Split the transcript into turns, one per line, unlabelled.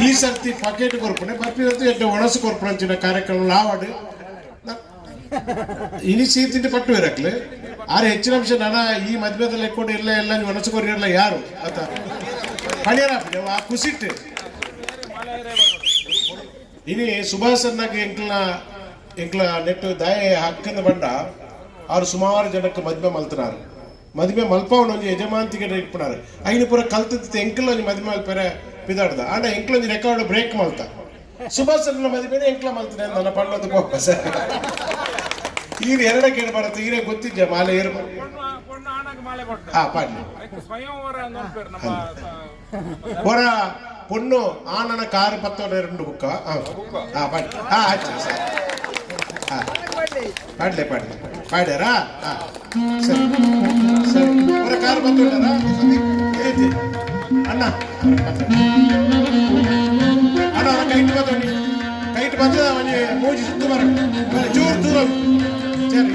ಈ ಸರ್ತಿ ಪಾಕೆಟ್ ಕೊರ್ಪಣೆ ಬರ್ಪಿರತ್ತು ಎಡ್ಡೆ ಒಣಸು ಕೊರ್ಪಣಂಚಿನ ಕಾರ್ಯಕ್ರಮ ಲಾವಾಡು ಇನಿ ಸೀತಿಂಟಿ ಪಟ್ಟು ಇರಕ್ಲೆ ಆರು ಹೆಚ್ಚಿನ ಅಂಶ ನಾನ ಈ ಮದ್ವೆದಲ್ಲಿ ಎಕ್ಕೊಂಡು ಇಲ್ಲ ಎಲ್ಲ ನೀವು ಒಣಸು ಕೊರಿರಲ್ಲ ಯಾರು ಆತ ಪಡಿಯರ ಆ ಕುಸಿಟ್ಟು ಇನಿ ಸುಭಾಸನ್ನಾಗ ಎಂಕ್ಲ ನೆಟ್ಟು ದಾಯ ಹಕ್ಕಂದ ಬಂಡ ಅವ್ರು ಸುಮಾರು ಜನಕ್ಕೆ ಮದ್ವೆ ಮಲ್ತನಾರು ಮದ್ವೆ ಮಲ್ಪವನು ಒಂಜಿ ಯಜಮಾಂತಿಗೆ ಇಟ್ಪುನಾರು ಐನು ಪೂರ ಕಲ್ತದ್ದು ಎಂಕ್ಲ ಒಂಜಿ ಮದ್ವೆ ಮಲ್ಪೆರೆ ಪಿದಾಡ್ದ ಆಂಡ ಎಂಕ್ಲ ಒಂಜಿ ರೆಕಾರ್ಡ್ ಬ್ರೇಕ್ ಮಲ್ತ ಸುಭಾಸನ ಮದ್ವೆನೆ ಎಂಕ್ಲ ಮಲ್ತನೆ ನನ್ನ ಪಣ್ಣದ ಕೋಪ ಈರು ಎರಡ ಕೇಳಿ ಬರುತ್ತೆ ಈರೇ ಗೊತ್ತಿದ್ದೆ ಮಾಲೆ ಏರು ಹಾ ಪಾಡ್ಲಿ ಹೊರ பொண்ணு ஆனன கார் 10 2 புக்கா பாடு ஆச்சு சார் பாடலே பாடறா சரி சரி ஒரு கார் 10 ಅಣ್ಣ ಅಣ್ಣ ಕೈಟ್ ಬಂದ ಅವನಿಗೆ ಮೂಜಿ ಸುತ್ತು ಬರ ಜೋರು ದೂರ ಸರಿ